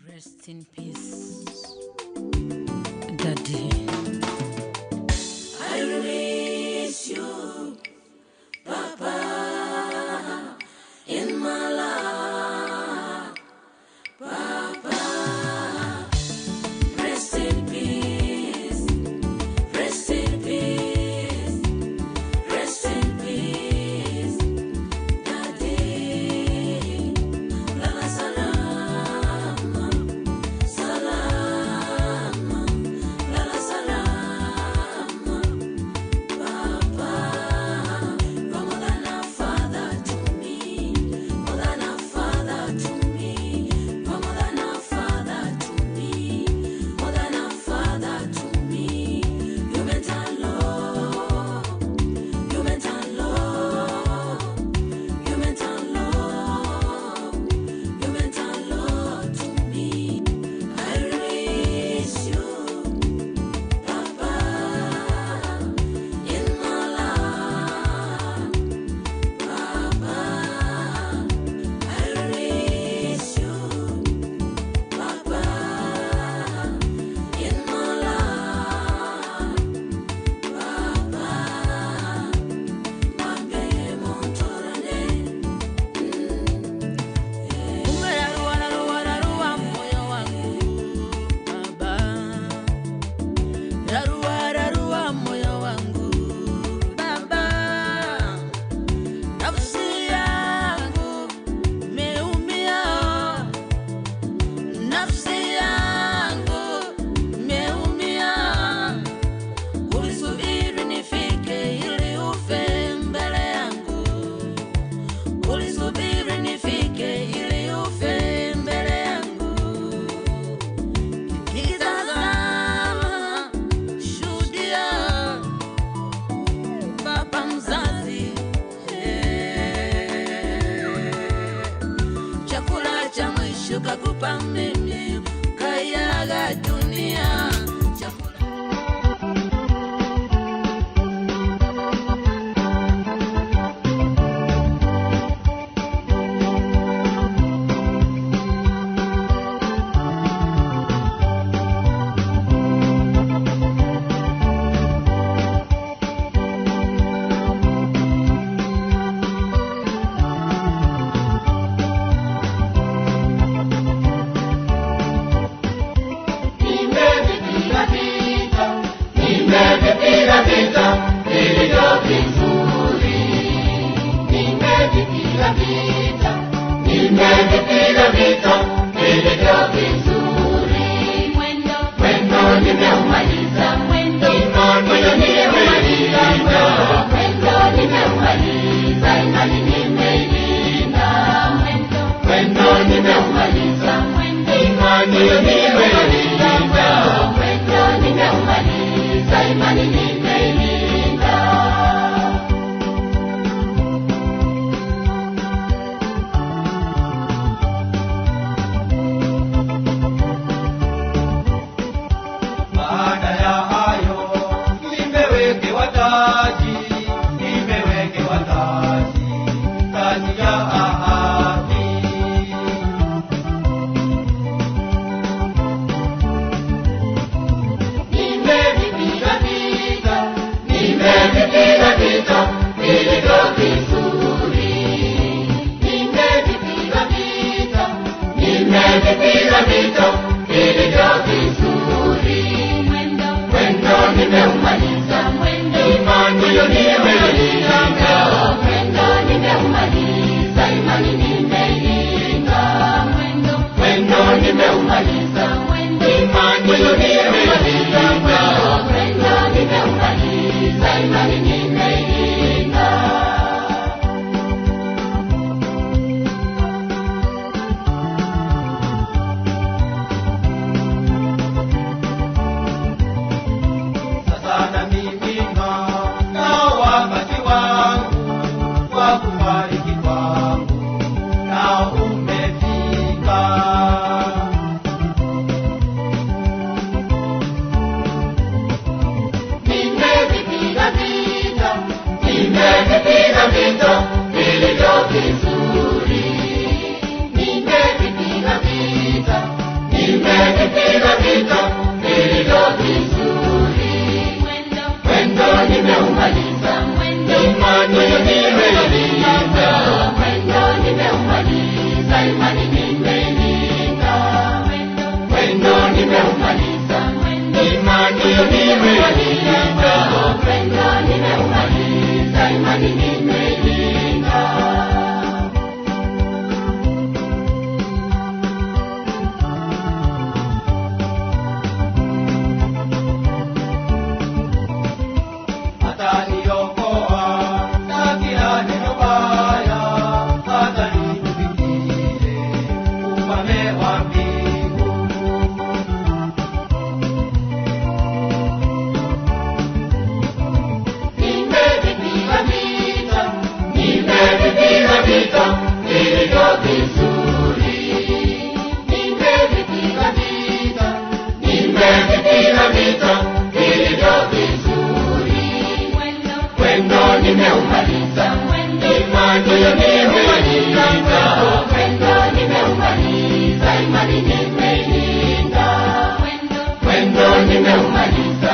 Rest in peace, Daddy. I release you, Papa, in my life, Papa. Rest in peace, rest in peace, rest in peace, Daddy. Lala salama, salama, lala salama, Papa. You're more than a father to me, more than a father to me. You're more than a father to me, more than a father to me. You meant a lot, you meant a lot, you meant a lot, you meant a lot to me. I release you, Papa, in my life, Papa. I release you, Papa, in my life, Papa. Mambe montorane, umerarua moyo wangu, Baba. Rarua moyo wangu, Baba. Nafsi yangu imeumia, nafsi yangu imeumia. Ulisubiri nifike ili ufe mbele yangu, ulisubiri nifike ili ufe mbele yangu. Nikitazama, shuhudia, Baba mzazi, chakula cha mwisho kakupa mimi, kaiaga dunia. Chakula Nimevipiga vita vilivyo vizuri, nimevipiga vita vilivyo vizuri. Mwendo nimeumaliza, mwendo nimeumaliza, mwendo nimeumaliza, imani nimeilinda. Mwendo nimeumaliza, imani nimeilinda. Mwendo nimeumaliza, imani nimeilinda. Baada ya hayo nimewekewa taji, taji ya ahadi. Nimevipiga vita nimevipiga vita vilivyo vizuri. Mwendo nimeumaliza, imani nimeilinda. Mwendo nimeumaliza, imani nimeilinda. Mwendo nimeumaliza, imani nimeilinda. Mwendo nimeumaliza, imani nimeilinda. Ataniokoa na kila neno baya, hata nikufikie ufalme wa mbingu. Nimevipiga vita vilivyo vizuri. Nimevipiga vita vilivyo vizuri. Mwendo nimeumaliza, imani nimeilinda. Mwendo nimeumaliza, imani nimeilinda. Mwendo nimeumaliza,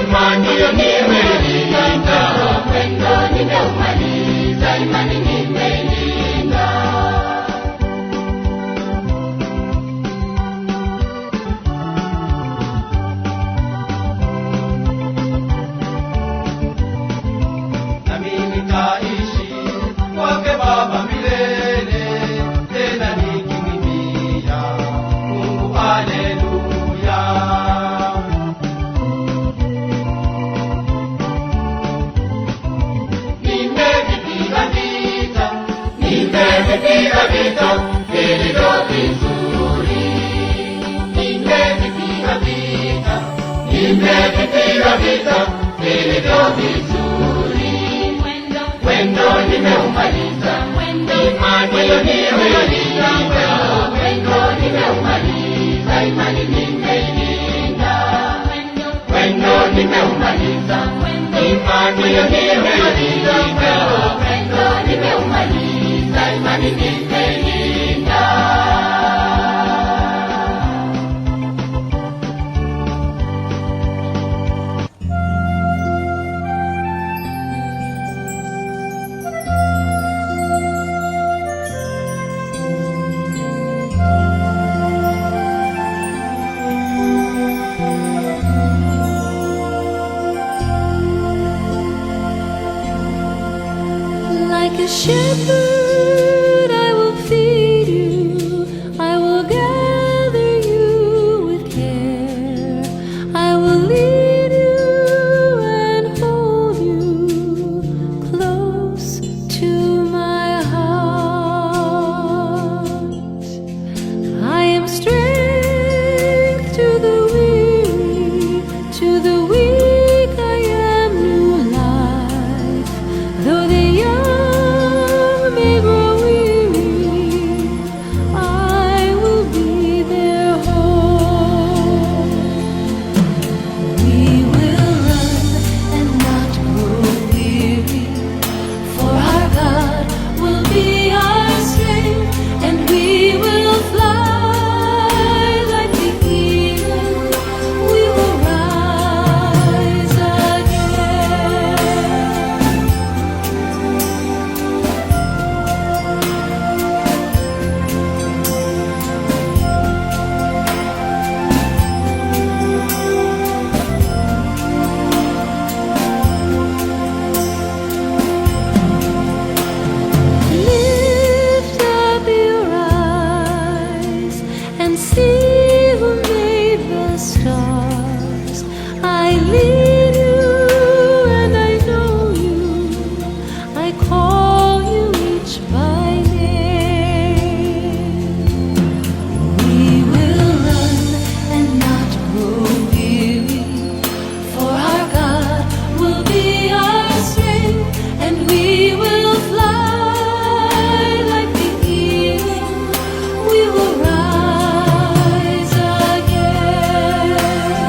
imani nimeilinda. Mwendo nimeumaliza, imani nimeilinda. Nami nitaishi kwake Baba milele, tena nikimwimbia Mungu haleluya. Nimevipiga vita vilivyo vizuri. Nimevipiga vita vilivyo vizuri. Mwendo nimeumaliza, imani nimeilinda. Mwendo nimeumaliza, imani nimeilinda. Mwendo nimeumaliza, imani nimeilinda. Mwendo nimeumaliza, imani nimeilinda. Like a shepherd, I will feed you. I will gather you with care. I will lead you and hold you close to my heart. I am strength to the weary, to the weak I am new life. Though the young may grow weary, I will be their hope. We will run and not grow weary, for our God will be our strength, and we will fly like the eagle. We will rise again. Lift up your eyes and see who made the stars. I lead you and I know you. I call you each by name. We will run and not grow weary, for our God will be our strength, and we will fly like the eagle. We will rise again.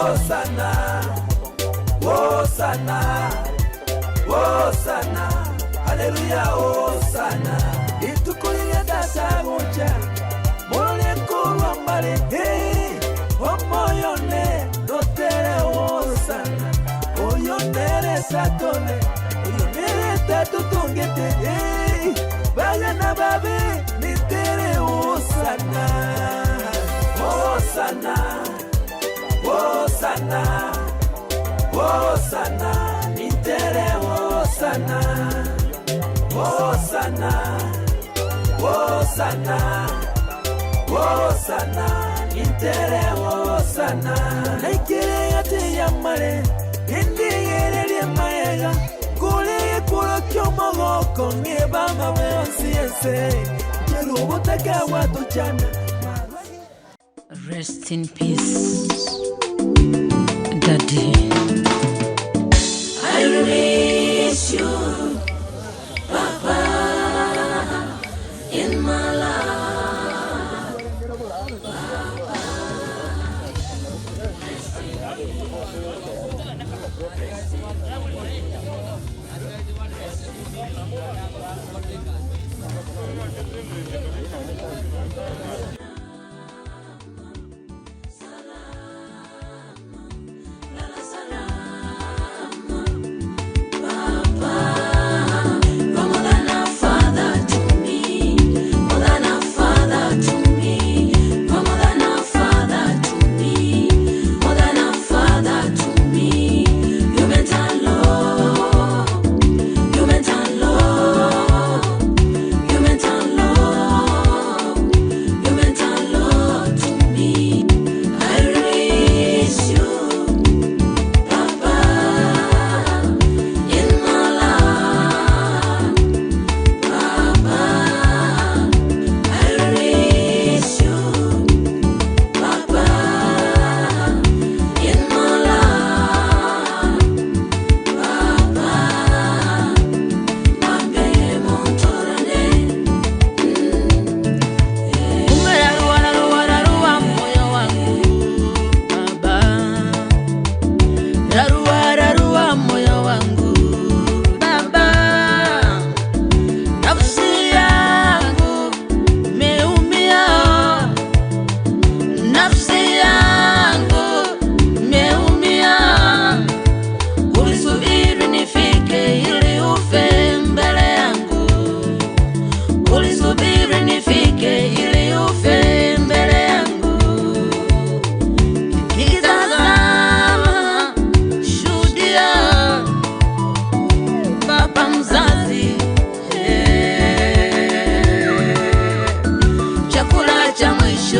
Hosanna, Hosanna, Hosanna, Hallelujah, Hosanna. Itukulia data moja, mole kurwa mbale, omoyone, dotere Hosanna, oyonere satone, oyonere tatutungete, vaya na babe, nitere Hosanna, Hosanna, Hosanna, Hosanna, nitere Hosanna, Hosanna, Hosanna, Hosanna, nitere Hosanna. Naikire yate yamare, indigere maega, kule kuro kyomogo kongeba mawe siense, jerubo taka watu chana. Rest in peace, Daddy. I miss you, Papa, in my life.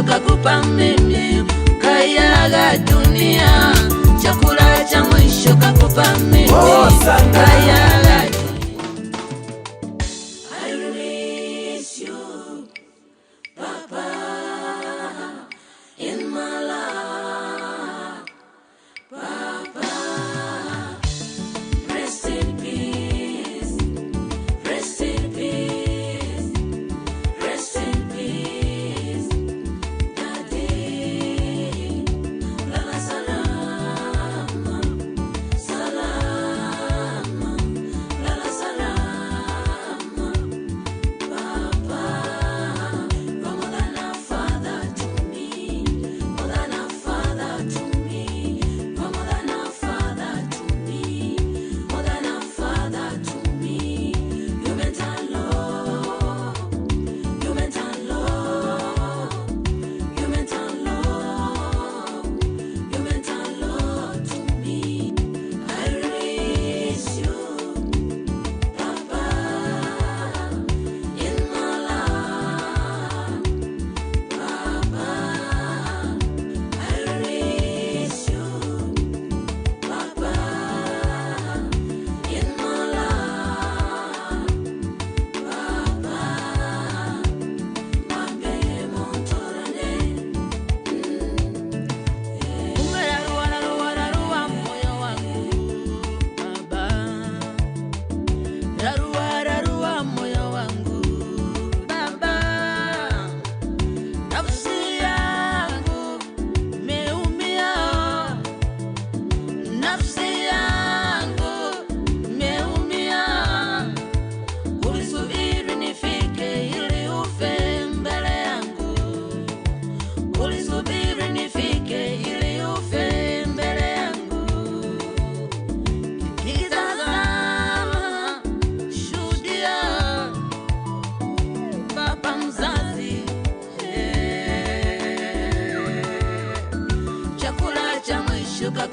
Kakupa mimi kayaga dunia, chakula cha mwisho kakupa mimi kayaga. I miss you, Papa, in my life, Papa. Rest in peace, rest in peace, rest in peace. Salama, salama,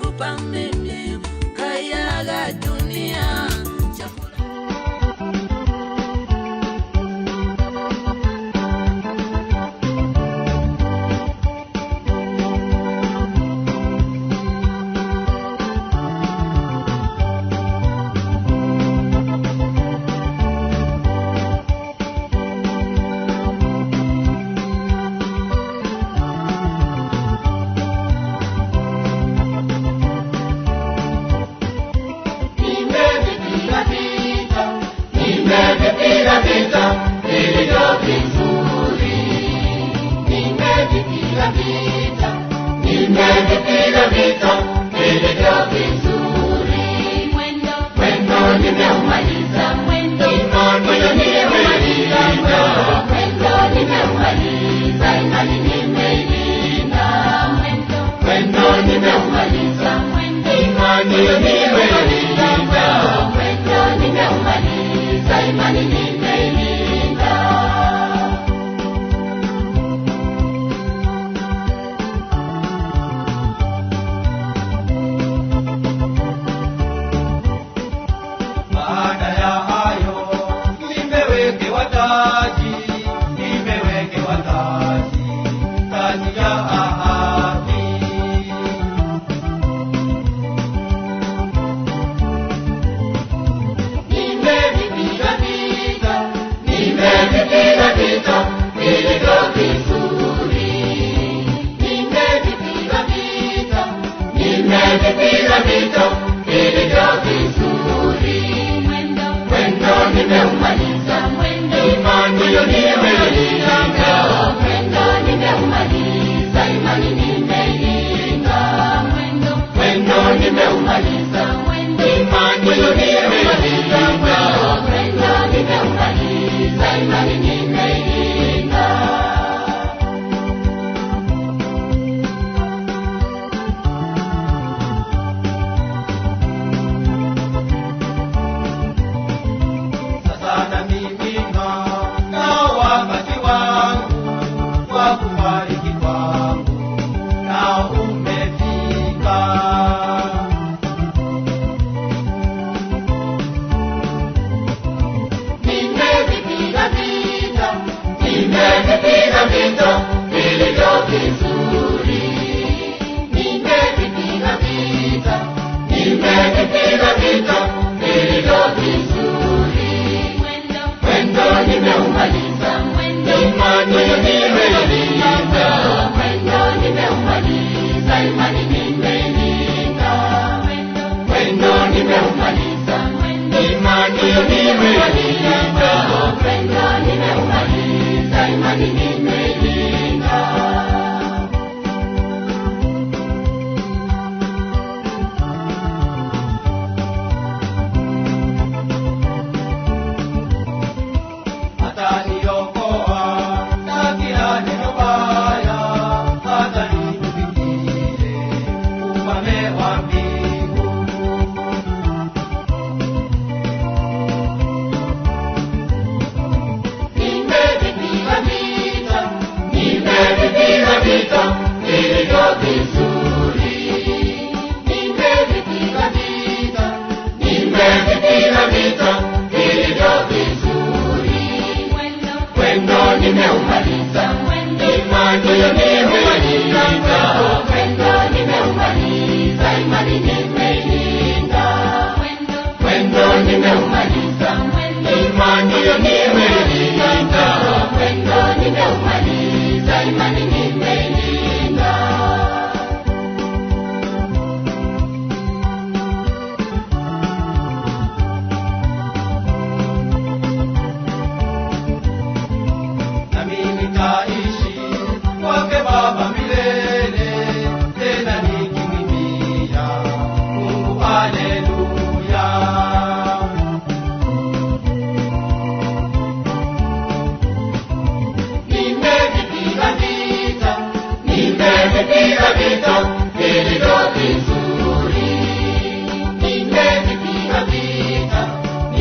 kupa mimi kayaga dunia.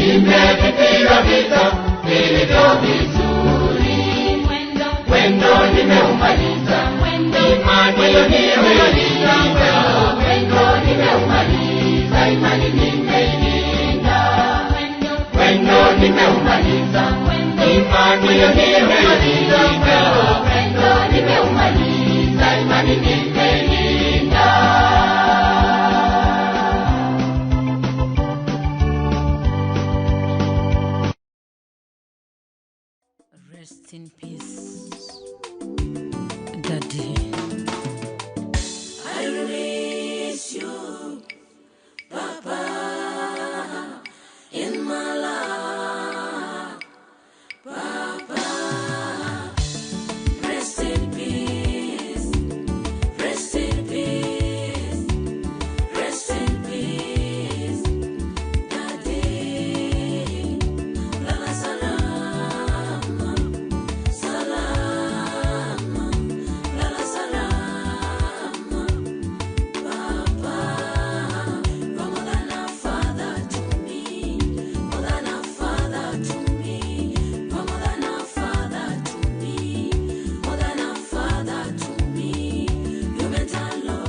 nimevipiga vita vilivyo vizuri, mwendo nimeumaliza, imani nimelinda, Mwendo nimeumaliza, imani nimeilinda. Mwendo nimeumaliza, imani nimeilinda. Mwendo nimeumaliza, imani nimeilinda. Rest in peace, Daddy. I release you, Papa, in my life. Papa, rest in peace, rest in peace, rest in peace, Daddy. Lala salama, salama, lala salama, Papa. You're more than a father to me, more than a father to me. You're more than a father to me, more than a father to me. You meant a lot.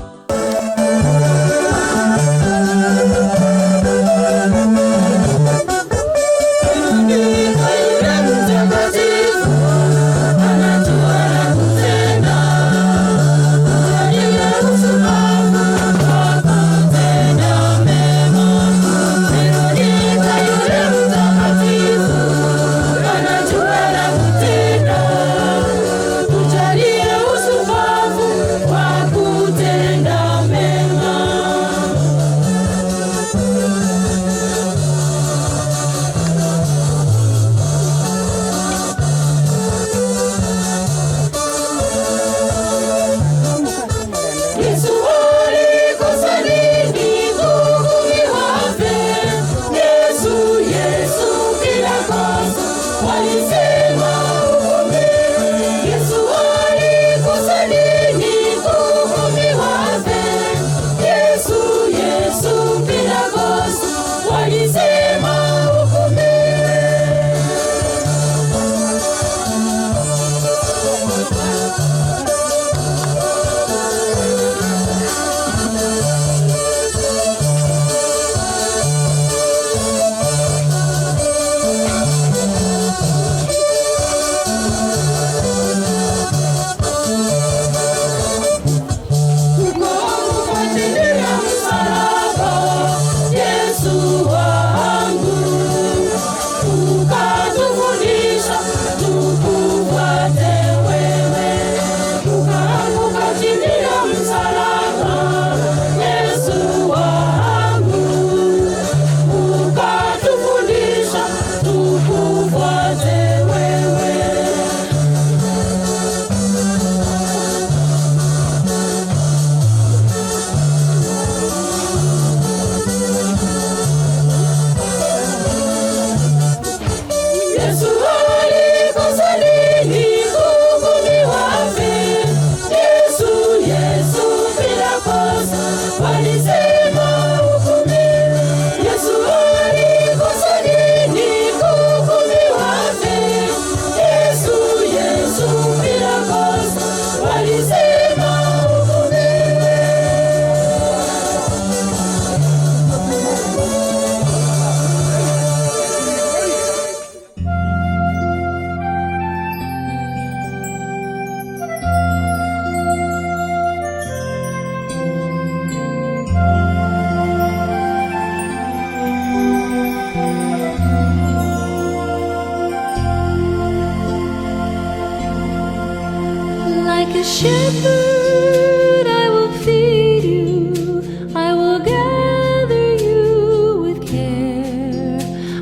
Shepherd, I will feed you, I will gather you with care,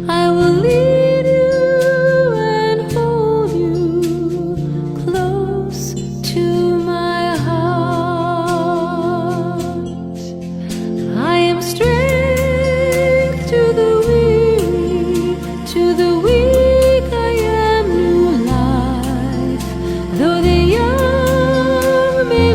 I will lead you and hold you close to my heart. I am strength to the weary, to the weak I am new life, though the young may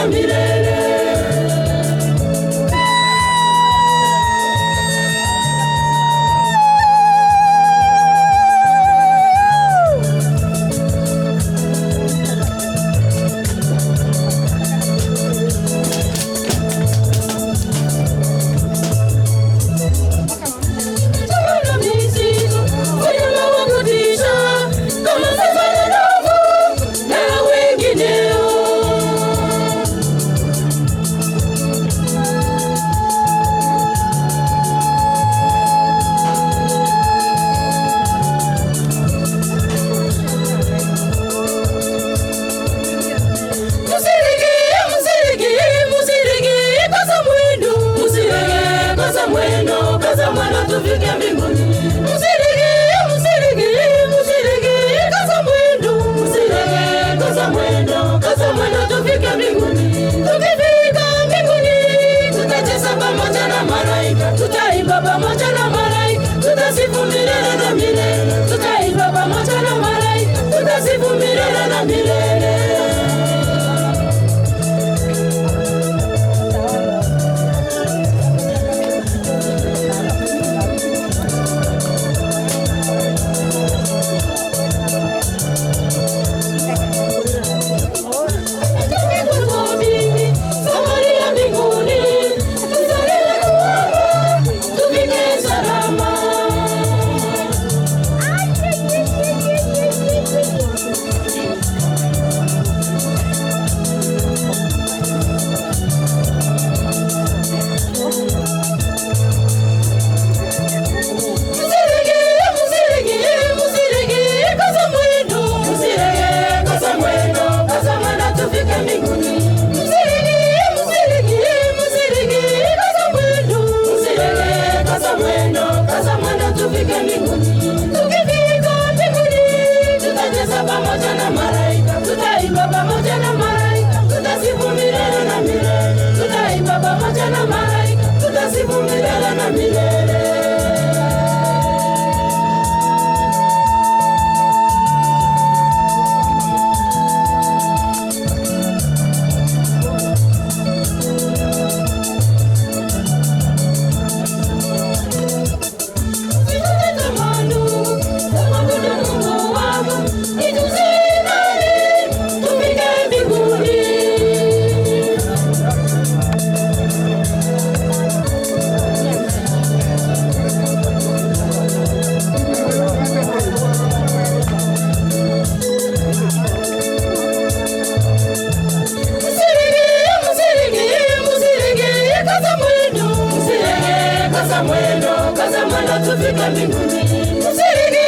na milele. Tufike mbinguni. Musirige, kaza mwendo. Musirige, kaza mwendo, tufike mbinguni. Tukifika mbinguni, tutacheza pamoja na malaika, tutaimba pamoja na malaika, tutasifu milele na milele. Tutaimba pamoja na malaika, tutasifu milele na milele. Tufike mbinguni. Musirige,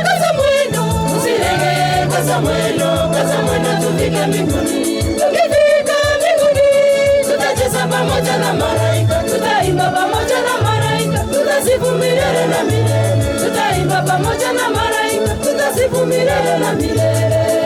kaza mwendo. Musirige, kaza mwendo, tufike mbinguni. Tukifika mbinguni, tutacheza pamoja na malaika, tutaimba pamoja na malaika, tutasifu milele na milele. Tutaimba pamoja na malaika, tutasifu milele na milele.